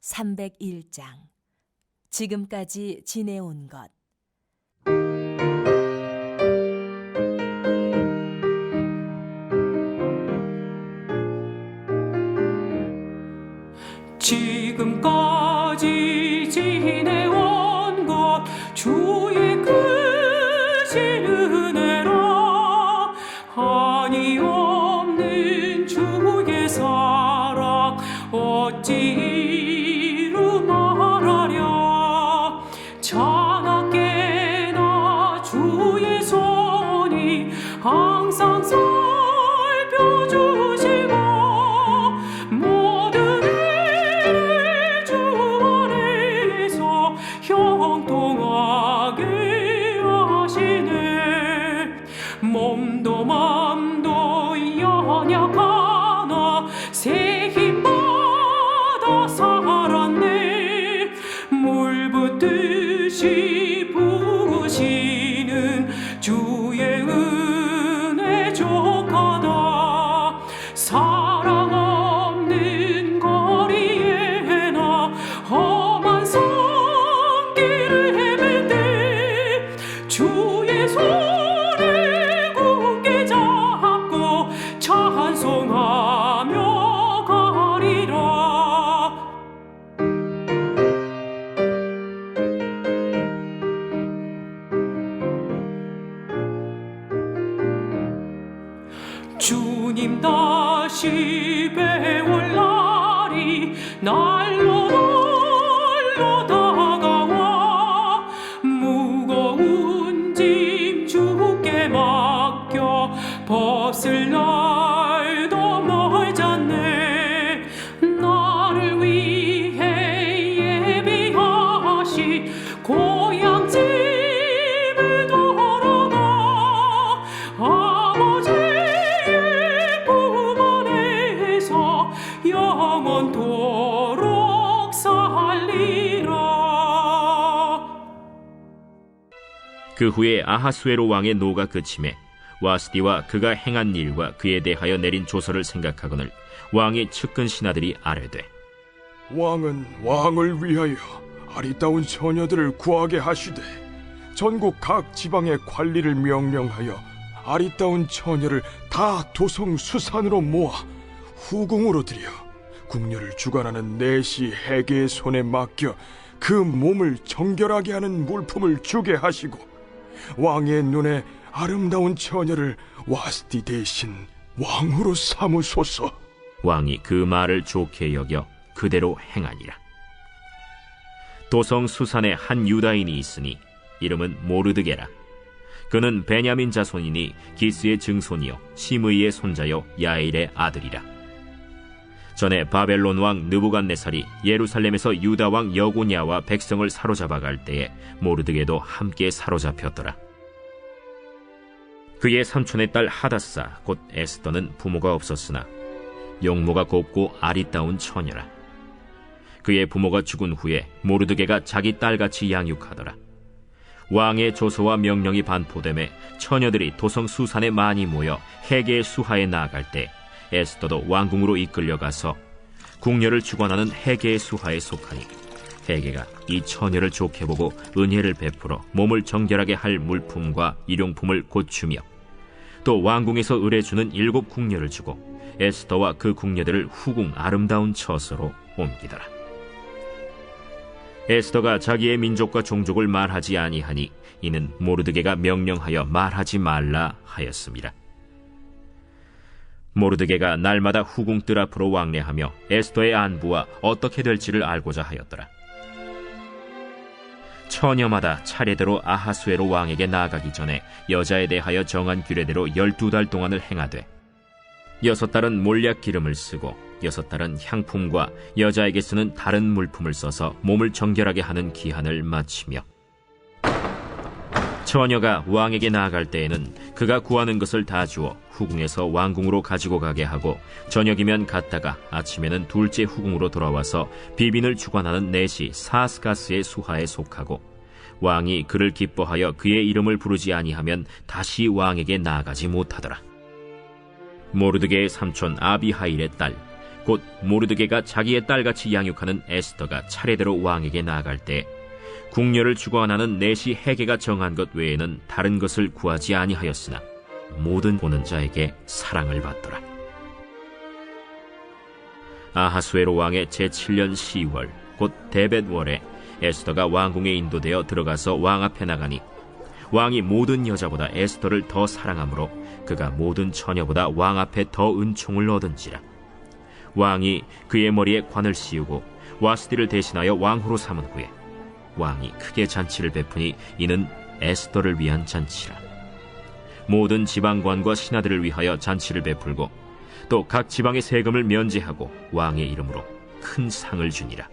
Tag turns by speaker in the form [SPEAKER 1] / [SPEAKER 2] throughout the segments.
[SPEAKER 1] 301장 지금까지 지내온 것.
[SPEAKER 2] 지금까지 지내온 것 주의 크신 은혜라. 한이 없는 주의 사랑 어찌 이루 말하랴. 자나깨나 주의 손이 항상 살펴주시고 모든 일을 주 안에서 형통하게 하시네. 몸도 맘도 연약하나 새 힘받아 살았네. 물 붓듯이 부으시는 주의 은혜 족하다. 사랑 없는 거리에 나 험한 성길을 헤맬 때 주의 손을 굳게 잡고 찬송하며 가리라. 주님 다시 배울 날이 날로 다가와. 무거운 짐 주께 맡겨 벗을 날도 멀잖네. 나를 위해 예비하신 고향 집에 돌아가 아버지의 품 안에서 영원토록 살리라.
[SPEAKER 3] 그 후에 아하수에로 왕의 노가 그침에 와스디와 그가 행한 일과 그에 대하여 내린 조서를 생각하거늘 왕의 측근 신하들이 아뢰되,
[SPEAKER 4] 왕은 왕을 위하여 아리따운 처녀들을 구하게 하시되 전국 각 지방의 관리를 명령하여 아리따운 처녀를 다 도성 수산으로 모아 후궁으로 들여 궁녀를 주관하는 내시 해계의 손에 맡겨 그 몸을 정결하게 하는 물품을 주게 하시고 왕의 눈에 아름다운 처녀를 와스디 대신 왕으로 삼으소서.
[SPEAKER 3] 왕이 그 말을 좋게 여겨 그대로 행하니라. 도성 수산에 한 유다인이 있으니 이름은 모르드게라. 그는 베냐민 자손이니 기스의 증손이요 시므이의 손자요 야일의 아들이라. 전에 바벨론 왕 느부갓네살이 예루살렘에서 유다 왕 여고냐와 백성을 사로잡아 갈 때에 모르드게도 함께 사로잡혔더라. 그의 삼촌의 딸 하다사 곧 에스더는 부모가 없었으나 용모가 곱고 아리따운 처녀라. 그의 부모가 죽은 후에 모르드게가 자기 딸같이 양육하더라. 왕의 조서와 명령이 반포됨에 처녀들이 도성 수산에 많이 모여 해계의 수하에 나아갈 때 에스더도 왕궁으로 이끌려가서 궁녀를 주관하는 해계의 수하에 속하니 해계가 이 처녀를 좋게 보고 은혜를 베풀어 몸을 정결하게 할 물품과 일용품을 곧 주며 또 왕궁에서 의뢰주는 7 궁녀를 주고 에스더와 그 궁녀들을 후궁 아름다운 처소로 옮기더라. 에스더가 자기의 민족과 종족을 말하지 아니하니 이는 모르드게가 명령하여 말하지 말라 하였습니다. 모르드게가 날마다 후궁 뜰 앞으로 왕래하며 에스더의 안부와 어떻게 될지를 알고자 하였더라. 처녀마다 차례대로 아하수에로 왕에게 나아가기 전에 여자에 대하여 정한 규례대로 12달 동안을 행하되 6달은 몰약 기름을 쓰고 6달은 향품과 여자에게 쓰는 다른 물품을 써서 몸을 정결하게 하는 기한을 마치며 처녀가 왕에게 나아갈 때에는 그가 구하는 것을 다 주어 후궁에서 왕궁으로 가지고 가게 하고 저녁이면 갔다가 아침에는 둘째 후궁으로 돌아와서 비빈을 주관하는 내시 사스가스의 수하에 속하고 왕이 그를 기뻐하여 그의 이름을 부르지 아니하면 다시 왕에게 나아가지 못하더라. 모르드게의 삼촌 아비하일의 딸 곧 모르드게가 자기의 딸같이 양육하는 에스더가 차례대로 왕에게 나아갈 때 궁녀를 주관하는 내시 헤게가 정한 것 외에는 다른 것을 구하지 아니하였으나 모든 보는 자에게 사랑을 받더라. 아하수에로 왕의 제7년 10월 곧 데벳월에 에스더가 왕궁에 인도되어 들어가서 왕 앞에 나가니 왕이 모든 여자보다 에스더를 더 사랑하므로 그가 모든 처녀보다 왕 앞에 더 은총을 얻은지라. 왕이 그의 머리에 관을 씌우고 와스디를 대신하여 왕후로 삼은 후에 왕이 크게 잔치를 베푸니 이는 에스더를 위한 잔치라. 모든 지방관과 신하들을 위하여 잔치를 베풀고 또 각 지방의 세금을 면제하고 왕의 이름으로 큰 상을 주니라.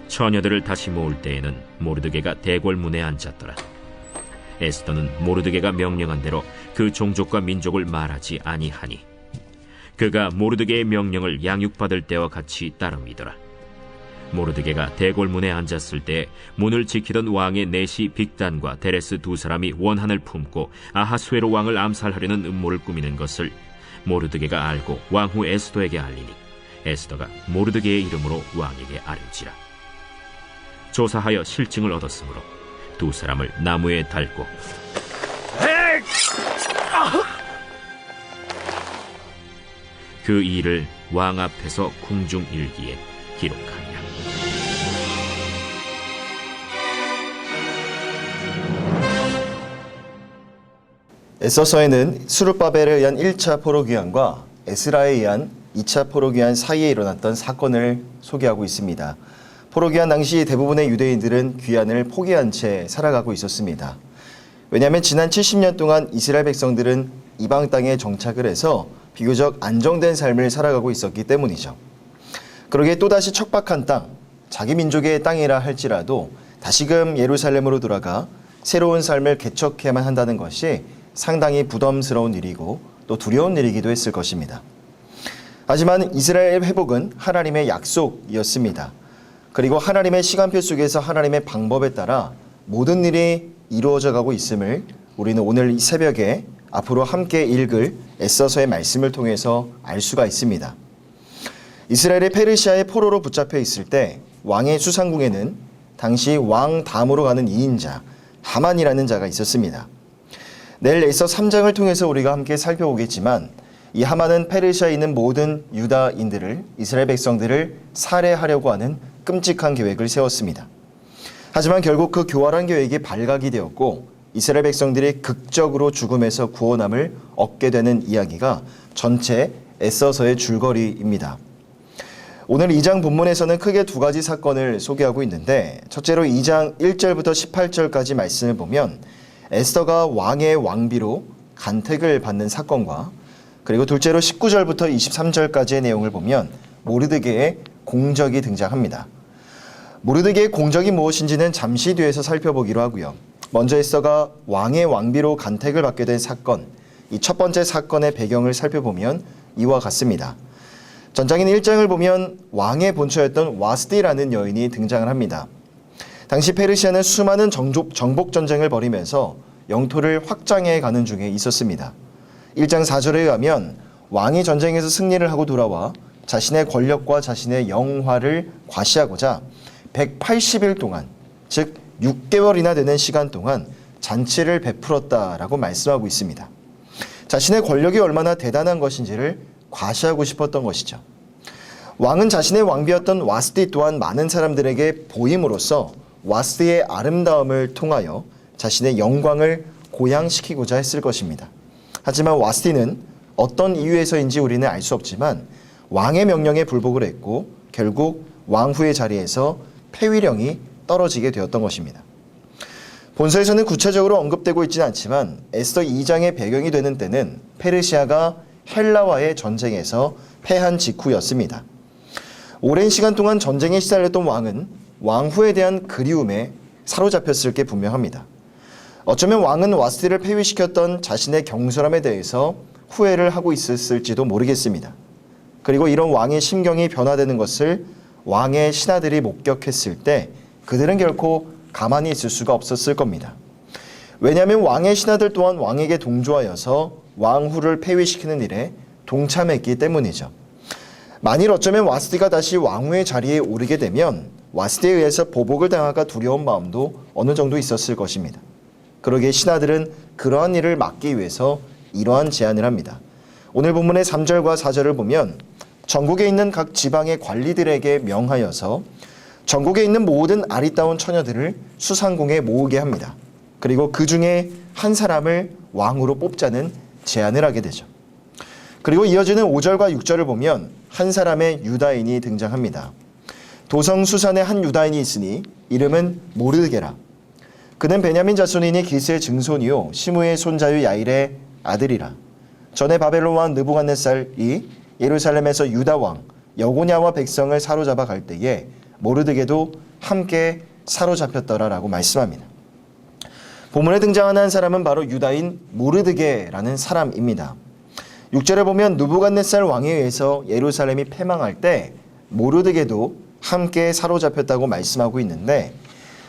[SPEAKER 3] 처녀들을 다시 모을 때에는 모르드게가 대궐문에 앉았더라. 에스더는 모르드게가 명령한 대로 그 종족과 민족을 말하지 아니하니 그가 모르드게의 명령을 양육받을 때와 같이 따름이더라. 모르드게가 대궐문에 앉았을 때 문을 지키던 왕의 내시 빅단과 데레스 두 사람이 원한을 품고 아하수에로 왕을 암살하려는 음모를 꾸미는 것을 모르드게가 알고 왕후 에스더에게 알리니 에스더가 모르드게의 이름으로 왕에게 아뢰지라. 조사하여 실증을 얻었으므로 두 사람을 나무에 달고 그 일을 왕 앞에서 궁중일기에 기록하니라.
[SPEAKER 5] 에서서에는 수르바벨에 의한 1차 포로귀환과 에스라에 의한 2차 포로귀환 사이에 일어났던 사건을 소개하고 있습니다. 포로귀환 당시 대부분의 유대인들은 귀환을 포기한 채 살아가고 있었습니다. 왜냐하면 지난 70년 동안 이스라엘 백성들은 이방 땅에 정착을 해서 비교적 안정된 삶을 살아가고 있었기 때문이죠. 그러기에 또다시 척박한 땅, 자기 민족의 땅이라 할지라도 다시금 예루살렘으로 돌아가 새로운 삶을 개척해야만 한다는 것이 상당히 부담스러운 일이고 또 두려운 일이기도 했을 것입니다. 하지만 이스라엘 회복은 하나님의 약속이었습니다. 그리고 하나님의 시간표 속에서 하나님의 방법에 따라 모든 일이 이루어져 가고 있음을 우리는 오늘 이 새벽에 앞으로 함께 읽을 에서서의 말씀을 통해서 알 수가 있습니다. 이스라엘이 페르시아의 포로로 붙잡혀 있을 때 왕의 수상궁에는 당시 왕 다음으로 가는 2인자 하만이라는 자가 있었습니다. 내일 에서 3장을 통해서 우리가 함께 살펴보겠지만 이 하만은 페르시아에 있는 모든 유다인들을 이스라엘 백성들을 살해하려고 하는 끔찍한 계획을 세웠습니다. 하지만 결국 그 교활한 계획이 발각이 되었고 이스라엘 백성들이 극적으로 죽음에서 구원함을 얻게 되는 이야기가 전체 에서서의 줄거리입니다. 오늘 2장 본문에서는 크게 두 가지 사건을 소개하고 있는데 첫째로 2장 1절부터 18절까지 말씀을 보면 에스더가 왕의 왕비로 간택을 받는 사건과 그리고 둘째로 19절부터 23절까지의 내용을 보면 모르드게의 공적이 등장합니다. 모르드게의 공적이 무엇인지는 잠시 뒤에서 살펴보기로 하고요. 먼저 에스더가 왕의 왕비로 간택을 받게 된 사건, 이 첫 번째 사건의 배경을 살펴보면 이와 같습니다. 전장인 1장을 보면 왕의 본처였던 와스디라는 여인이 등장을 합니다. 당시 페르시아는 수많은 정복 전쟁을 벌이면서 영토를 확장해 가는 중에 있었습니다. 1장 4절에 의하면 왕이 전쟁에서 승리를 하고 돌아와 자신의 권력과 자신의 영화를 과시하고자 180일 동안, 즉 6개월이나 되는 시간 동안 잔치를 베풀었다라고 말씀하고 있습니다. 자신의 권력이 얼마나 대단한 것인지를 과시하고 싶었던 것이죠. 왕은 자신의 왕비였던 와스디 또한 많은 사람들에게 보임으로써 와스디의 아름다움을 통하여 자신의 영광을 고양시키고자 했을 것입니다. 하지만 와스디는 어떤 이유에서인지 우리는 알 수 없지만 왕의 명령에 불복을 했고 결국 왕후의 자리에서 폐위령이 떨어지게 되었던 것입니다. 본서에서는 구체적으로 언급되고 있지는 않지만 에스더 2장의 배경이 되는 때는 페르시아가 헬라와의 전쟁에서 패한 직후였습니다. 오랜 시간 동안 전쟁에 시달렸던 왕은 왕후에 대한 그리움에 사로잡혔을 게 분명합니다. 어쩌면 왕은 와스디를 폐위시켰던 자신의 경솔함에 대해서 후회를 하고 있었을지도 모르겠습니다. 그리고 이런 왕의 심경이 변화되는 것을 왕의 신하들이 목격했을 때 그들은 결코 가만히 있을 수가 없었을 겁니다. 왜냐하면 왕의 신하들 또한 왕에게 동조하여서 왕후를 폐위시키는 일에 동참했기 때문이죠. 만일 어쩌면 와스티가 다시 왕후의 자리에 오르게 되면 와스티에 의해서 보복을 당할까 두려운 마음도 어느 정도 있었을 것입니다. 그러기에 신하들은 그러한 일을 막기 위해서 이러한 제안을 합니다. 오늘 본문의 3절과 4절을 보면 전국에 있는 각 지방의 관리들에게 명하여서 전국에 있는 모든 아리따운 처녀들을 수상궁에 모으게 합니다. 그리고 그 중에 한 사람을 왕으로 뽑자는 제안을 하게 되죠. 그리고 이어지는 5절과 6절을 보면 한 사람의 유다인이 등장합니다. 도성 수산에 한 유다인이 있으니 이름은 모르드게라. 그는 베냐민 자손이니 기스의 증손이요 시므의 손자유 야일의 아들이라. 전에 바벨론 왕 느부갓네살이 예루살렘에서 유다 왕 여고냐와 백성을 사로잡아 갈 때에 모르드게도 함께 사로잡혔더라라고 말씀합니다. 본문에 등장하는 한 사람은 바로 유다인 모르드게라는 사람입니다. 6절에 보면 느부갓네살 왕에 의해서 예루살렘이 패망할 때 모르드게도 함께 사로잡혔다고 말씀하고 있는데,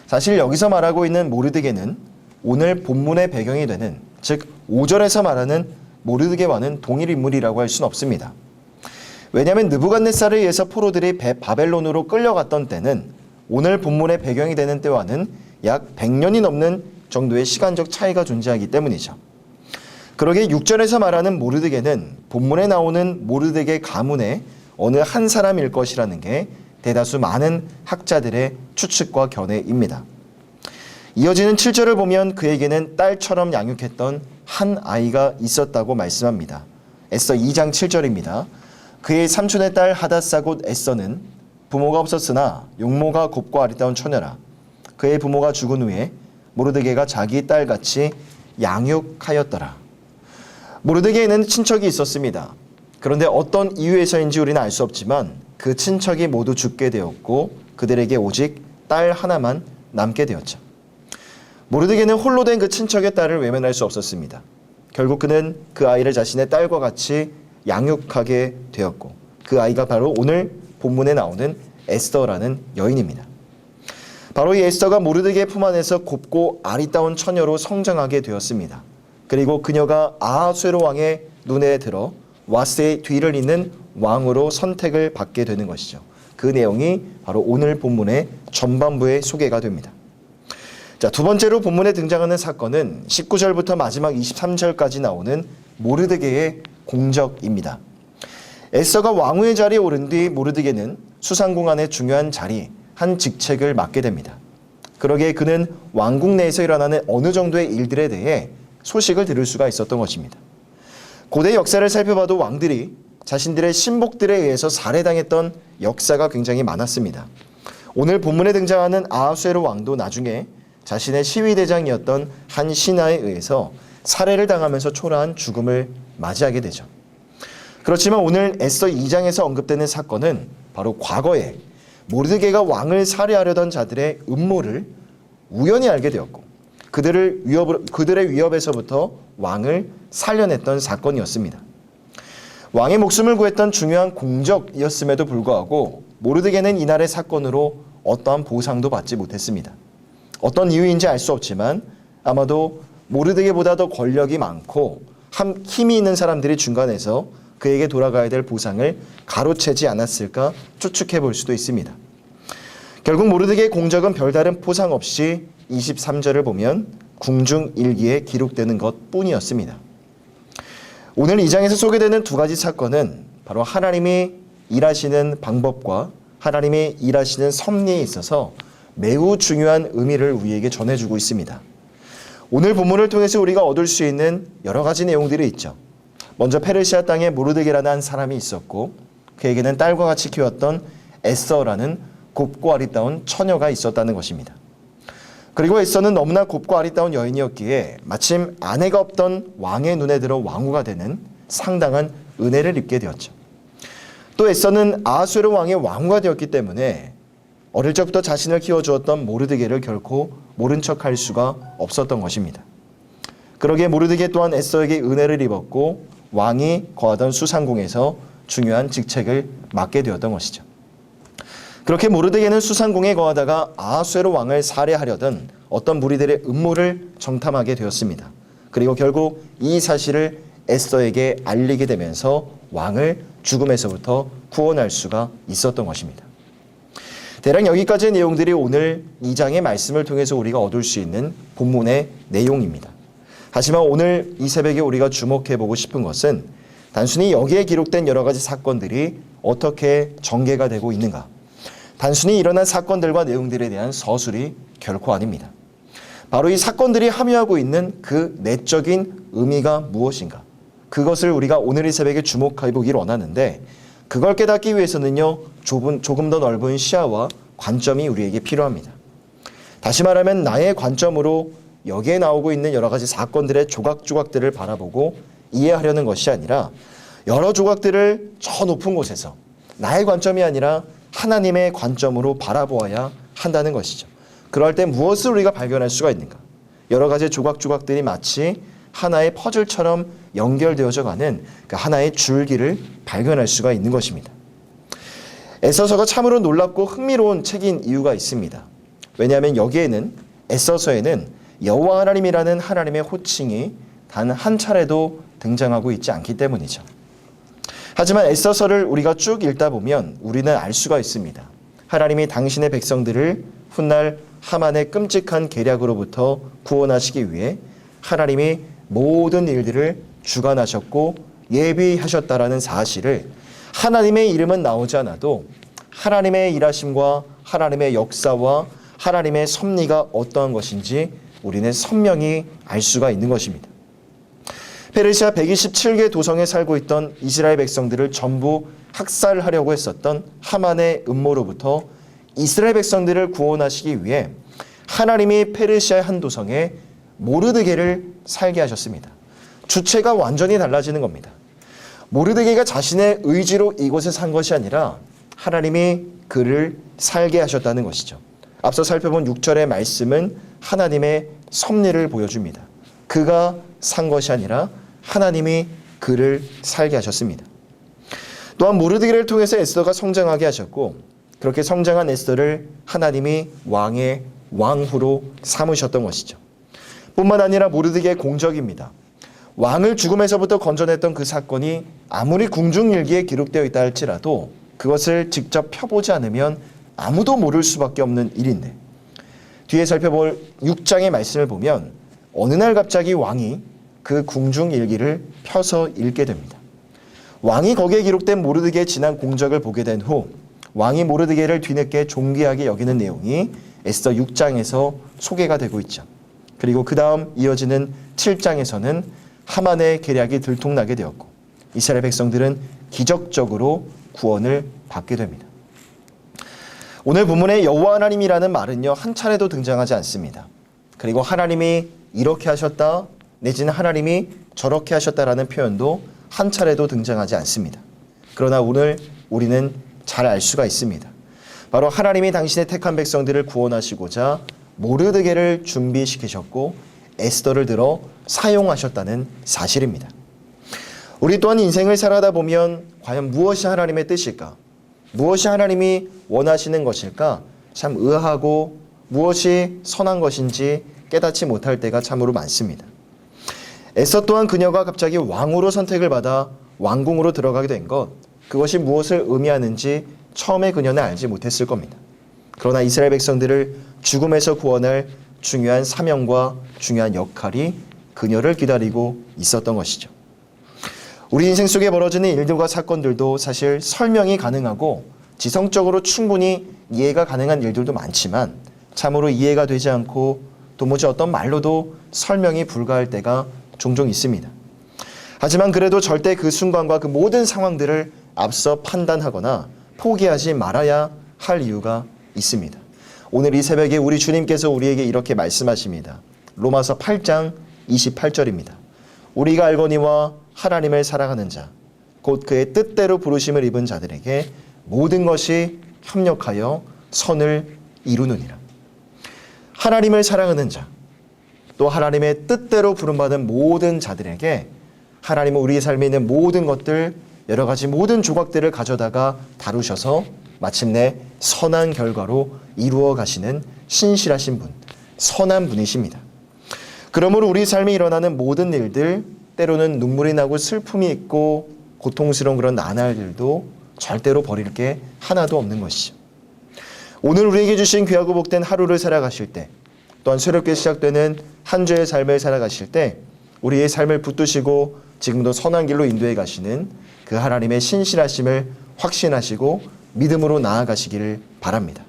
[SPEAKER 5] 사실 여기서 말하고 있는 모르드게는 오늘 본문의 배경이 되는, 즉 5절에서 말하는 모르드게와는 동일 인물이라고 할 수는 없습니다. 왜냐하면 느부갓네살에 의해서 포로들이 바벨론으로 끌려갔던 때는 오늘 본문의 배경이 되는 때와는 약 100년이 넘는 정도의 시간적 차이가 존재하기 때문이죠. 그러기에 6절에서 말하는 모르드게는 본문에 나오는 모르드게 가문의 어느 한 사람일 것이라는 게 대다수 많은 학자들의 추측과 견해입니다. 이어지는 7절을 보면 그에게는 딸처럼 양육했던 한 아이가 있었다고 말씀합니다. 에스더 2장 7절입니다. 그의 삼촌의 딸 하닷사 곧 에스더는 부모가 없었으나 용모가 곱고 아리따운 처녀라. 그의 부모가 죽은 후에 모르드게가 자기 딸같이 양육하였더라. 모르드게에는 친척이 있었습니다. 그런데 어떤 이유에서인지 우리는 알 수 없지만 그 친척이 모두 죽게 되었고 그들에게 오직 딸 하나만 남게 되었죠. 모르드게는 홀로 된 그 친척의 딸을 외면할 수 없었습니다. 결국 그는 그 아이를 자신의 딸과 같이 양육하게 되었고 그 아이가 바로 오늘 본문에 나오는 에스더라는 여인입니다. 바로 이 에스더가 모르드게의 품 안에서 곱고 아리따운 처녀로 성장하게 되었습니다. 그리고 그녀가 아하수에로 왕의 눈에 들어 와스의 뒤를 잇는 왕으로 선택을 받게 되는 것이죠. 그 내용이 바로 오늘 본문의 전반부에 소개가 됩니다. 자, 두 번째로 본문에 등장하는 사건은 19절부터 마지막 23절까지 나오는 모르드게의 공적입니다. 에스더가 왕후의 자리에 오른 뒤 모르드게는 수상궁 안의 중요한 자리, 한 직책을 맡게 됩니다. 그러기에 그는 왕궁 내에서 일어나는 어느 정도의 일들에 대해 소식을 들을 수가 있었던 것입니다. 고대 역사를 살펴봐도 왕들이 자신들의 신복들에 의해서 살해당했던 역사가 굉장히 많았습니다. 오늘 본문에 등장하는 아하수에로 왕도 나중에 자신의 시위대장이었던 한 신하에 의해서 살해를 당하면서 초라한 죽음을 맞이하게 되죠. 그렇지만 오늘 에스더 2장에서 언급되는 사건은 바로 과거에 모르드게가 왕을 살해하려던 자들의 음모를 우연히 알게 되었고 그들의 위협에서부터 왕을 살려냈던 사건이었습니다. 왕의 목숨을 구했던 중요한 공적이었음에도 불구하고 모르드게는 이날의 사건으로 어떠한 보상도 받지 못했습니다. 어떤 이유인지 알 수 없지만 아마도 모르드게보다 더 권력이 많고 힘이 있는 사람들이 중간에서 그에게 돌아가야 될 보상을 가로채지 않았을까 추측해 볼 수도 있습니다. 결국 모르드게의 공적은 별다른 포상 없이 23절을 보면 궁중 일기에 기록되는 것뿐이었습니다. 오늘 2장에서 소개되는 두 가지 사건은 바로 하나님이 일하시는 방법과 하나님이 일하시는 섭리에 있어서 매우 중요한 의미를 우리에게 전해주고 있습니다. 오늘 본문을 통해서 우리가 얻을 수 있는 여러 가지 내용들이 있죠. 먼저 페르시아 땅에 모르드게라는 한 사람이 있었고 그에게는 딸과 같이 키웠던 에스더라는 곱고 아리따운 처녀가 있었다는 것입니다. 그리고 에스더는 너무나 곱고 아리따운 여인이었기에 마침 아내가 없던 왕의 눈에 들어 왕후가 되는 상당한 은혜를 입게 되었죠. 또 에스더는 아하수에로 왕의 왕후가 되었기 때문에 어릴 적부터 자신을 키워주었던 모르드게를 결코 모른 척할 수가 없었던 것입니다. 그러기에 모르드게 또한 에스더에게 은혜를 입었고 왕이 거하던 수상궁에서 중요한 직책을 맡게 되었던 것이죠. 그렇게 모르드게는 수상궁에 거하다가 아하수에로 왕을 살해하려던 어떤 무리들의 음모를 정탐하게 되었습니다. 그리고 결국 이 사실을 에스더에게 알리게 되면서 왕을 죽음에서부터 구원할 수가 있었던 것입니다. 대략 여기까지의 내용들이 오늘 2장의 말씀을 통해서 우리가 얻을 수 있는 본문의 내용입니다. 하지만 오늘 이 새벽에 우리가 주목해보고 싶은 것은 단순히 여기에 기록된 여러 가지 사건들이 어떻게 전개가 되고 있는가, 단순히 일어난 사건들과 내용들에 대한 서술이 결코 아닙니다. 바로 이 사건들이 함유하고 있는 그 내적인 의미가 무엇인가, 그것을 우리가 오늘 이 새벽에 주목해 보길 원하는데, 그걸 깨닫기 위해서는요, 조금 더 넓은 시야와 관점이 우리에게 필요합니다. 다시 말하면 나의 관점으로 여기에 나오고 있는 여러 가지 사건들의 조각조각들을 바라보고 이해하려는 것이 아니라, 여러 조각들을 저 높은 곳에서 나의 관점이 아니라 하나님의 관점으로 바라보아야 한다는 것이죠. 그럴 때 무엇을 우리가 발견할 수가 있는가? 여러 가지 조각조각들이 마치 하나의 퍼즐처럼 연결되어져 가는 그 하나의 줄기를 발견할 수가 있는 것입니다. 에서서가 참으로 놀랍고 흥미로운 책인 이유가 있습니다. 왜냐하면 여기에는, 에서서에는 여호와 하나님이라는 하나님의 호칭이 단 한 차례도 등장하고 있지 않기 때문이죠. 하지만 에서서를 우리가 쭉 읽다 보면 우리는 알 수가 있습니다. 하나님이 당신의 백성들을 훗날 하만의 끔찍한 계략으로부터 구원하시기 위해 하나님이 모든 일들을 주관하셨고 예비하셨다라는 사실을, 하나님의 이름은 나오지 않아도 하나님의 일하심과 하나님의 역사와 하나님의 섭리가 어떠한 것인지 우리는 선명히 알 수가 있는 것입니다. 페르시아 127개 도성에 살고 있던 이스라엘 백성들을 전부 학살하려고 했었던 하만의 음모로부터 이스라엘 백성들을 구원하시기 위해 하나님이 페르시아의 한 도성에 모르드게를 살게 하셨습니다. 주체가 완전히 달라지는 겁니다. 모르드게가 자신의 의지로 이곳에 산 것이 아니라 하나님이 그를 살게 하셨다는 것이죠. 앞서 살펴본 6절의 말씀은 하나님의 섭리를 보여줍니다. 그가 산 것이 아니라 하나님이 그를 살게 하셨습니다. 또한 모르드게를 통해서 에스더가 성장하게 하셨고, 그렇게 성장한 에스더를 하나님이 왕의 왕후로 삼으셨던 것이죠. 뿐만 아니라 모르드게의 공적입니다. 왕을 죽음에서부터 건져냈던 그 사건이 아무리 궁중일기에 기록되어 있다 할지라도 그것을 직접 펴보지 않으면 아무도 모를 수밖에 없는 일인데, 뒤에 살펴볼 6장의 말씀을 보면 어느 날 갑자기 왕이 그 궁중일기를 펴서 읽게 됩니다. 왕이 거기에 기록된 모르드게의 지난 공적을 보게 된 후 왕이 모르드게를 뒤늦게 존귀하게 여기는 내용이 에스더 6장에서 소개가 되고 있죠. 그리고 그 다음 이어지는 7장에서는 하만의 계략이 들통나게 되었고 이스라엘 백성들은 기적적으로 구원을 받게 됩니다. 오늘 본문의 여호와 하나님이라는 말은요, 한 차례도 등장하지 않습니다. 그리고 하나님이 이렇게 하셨다, 내지는 하나님이 저렇게 하셨다라는 표현도 한 차례도 등장하지 않습니다. 그러나 오늘 우리는 잘 알 수가 있습니다. 바로 하나님이 당신의 택한 백성들을 구원하시고자 모르드게를 준비시키셨고 에스더를 들어 사용하셨다는 사실입니다. 우리 또한 인생을 살아다 보면 과연 무엇이 하나님의 뜻일까? 무엇이 하나님이 원하시는 것일까? 참 의아하고 무엇이 선한 것인지 깨닫지 못할 때가 참으로 많습니다. 에스더 또한 그녀가 갑자기 왕으로 선택을 받아 왕궁으로 들어가게 된 것, 그것이 무엇을 의미하는지 처음에 그녀는 알지 못했을 겁니다. 그러나 이스라엘 백성들을 죽음에서 구원할 중요한 사명과 중요한 역할이 그녀를 기다리고 있었던 것이죠. 우리 인생 속에 벌어지는 일들과 사건들도 사실 설명이 가능하고 지성적으로 충분히 이해가 가능한 일들도 많지만 참으로 이해가 되지 않고 도무지 어떤 말로도 설명이 불가할 때가 종종 있습니다. 하지만 그래도 절대 그 순간과 그 모든 상황들을 앞서 판단하거나 포기하지 말아야 할 이유가 있습니다. 오늘 이 새벽에 우리 주님께서 우리에게 이렇게 말씀하십니다. 로마서 8장 28절입니다. 우리가 알거니와 하나님을 사랑하는 자, 곧 그의 뜻대로 부르심을 입은 자들에게 모든 것이 협력하여 선을 이루느니라. 하나님을 사랑하는 자, 또 하나님의 뜻대로 부름받은 모든 자들에게 하나님은 우리의 삶에 있는 모든 것들, 여러 가지 모든 조각들을 가져다가 다루셔서 마침내 선한 결과로 이루어 가시는 신실하신 분, 선한 분이십니다. 그러므로 우리 삶에 일어나는 모든 일들, 때로는 눈물이 나고 슬픔이 있고 고통스러운 그런 나날들도 절대로 버릴 게 하나도 없는 것이죠. 오늘 우리에게 주신 귀하고 복된 하루를 살아가실 때, 또한 새롭게 시작되는 한 주의 삶을 살아가실 때 우리의 삶을 붙드시고 지금도 선한 길로 인도해 가시는 그 하나님의 신실하심을 확신하시고 믿음으로 나아가시기를 바랍니다.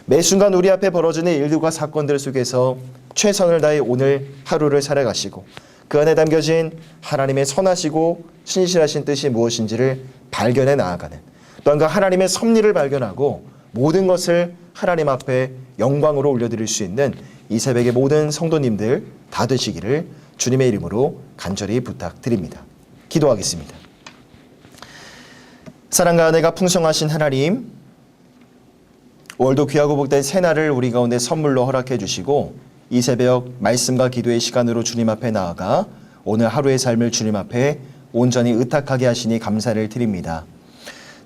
[SPEAKER 5] 매 순간 우리 앞에 벌어지는 일들과 사건들 속에서 최선을 다해 오늘 하루를 살아가시고 그 안에 담겨진 하나님의 선하시고 신실하신 뜻이 무엇인지를 발견해 나아가는, 또한 그 하나님의 섭리를 발견하고 모든 것을 하나님 앞에 영광으로 올려드릴 수 있는 이 새벽의 모든 성도님들 다 되시기를 주님의 이름으로 간절히 부탁드립니다. 기도하겠습니다. 사랑과 은혜가 풍성하신 하나님, 오늘도 귀하고 복된 새날을 우리 가운데 선물로 허락해 주시고 이 새벽 말씀과 기도의 시간으로 주님 앞에 나아가 오늘 하루의 삶을 주님 앞에 온전히 의탁하게 하시니 감사를 드립니다.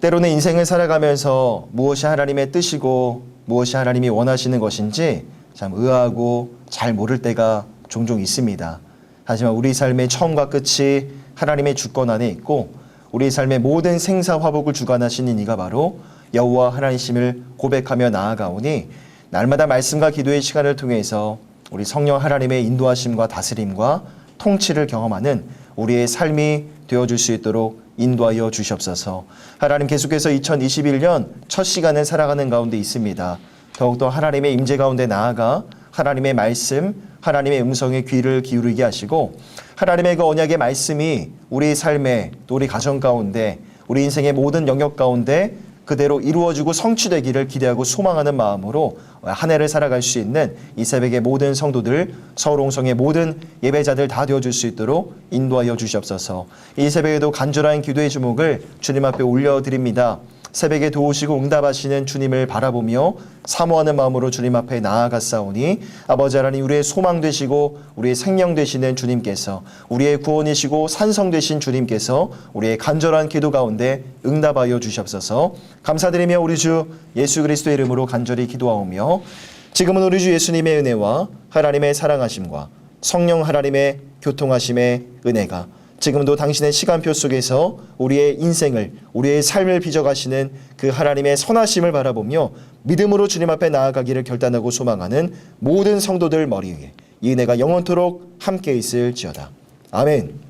[SPEAKER 5] 때로는 인생을 살아가면서 무엇이 하나님의 뜻이고 무엇이 하나님이 원하시는 것인지 참 의아하고 잘 모를 때가 종종 있습니다. 하지만 우리 삶의 처음과 끝이 하나님의 주권 안에 있고 우리 삶의 모든 생사화복을 주관하시는 이가 바로 여호와 하나님이심을 고백하며 나아가오니 날마다 말씀과 기도의 시간을 통해서 우리 성령 하나님의 인도하심과 다스림과 통치를 경험하는 우리의 삶이 되어줄 수 있도록 인도하여 주시옵소서. 하나님, 계속해서 2021년 첫 시간을 살아가는 가운데 있습니다. 더욱더 하나님의 임재 가운데 나아가 하나님의 말씀, 하나님의 음성에 귀를 기울이게 하시고 하나님의 그 언약의 말씀이 우리 삶에 또 우리 가정 가운데 우리 인생의 모든 영역 가운데 그대로 이루어지고 성취되기를 기대하고 소망하는 마음으로 한 해를 살아갈 수 있는 이 새벽의 모든 성도들, 서울홍성의 모든 예배자들 다 되어줄 수 있도록 인도하여 주시옵소서. 이 새벽에도 간절한 기도의 주목을 주님 앞에 올려드립니다. 새벽에 도우시고 응답하시는 주님을 바라보며 사모하는 마음으로 주님 앞에 나아갔사오니 아버지 하나님, 우리의 소망 되시고 우리의 생명 되시는 주님께서, 우리의 구원이시고 산성 되신 주님께서 우리의 간절한 기도 가운데 응답하여 주시옵소서. 감사드리며 우리 주 예수 그리스도의 이름으로 간절히 기도하오며 지금은 우리 주 예수님의 은혜와 하나님의 사랑하심과 성령 하나님의 교통하심의 은혜가 지금도 당신의 시간표 속에서 우리의 인생을, 우리의 삶을 빚어가시는 그 하나님의 선하심을 바라보며 믿음으로 주님 앞에 나아가기를 결단하고 소망하는 모든 성도들 머리 위에 이 은혜가 영원토록 함께 있을지어다. 아멘.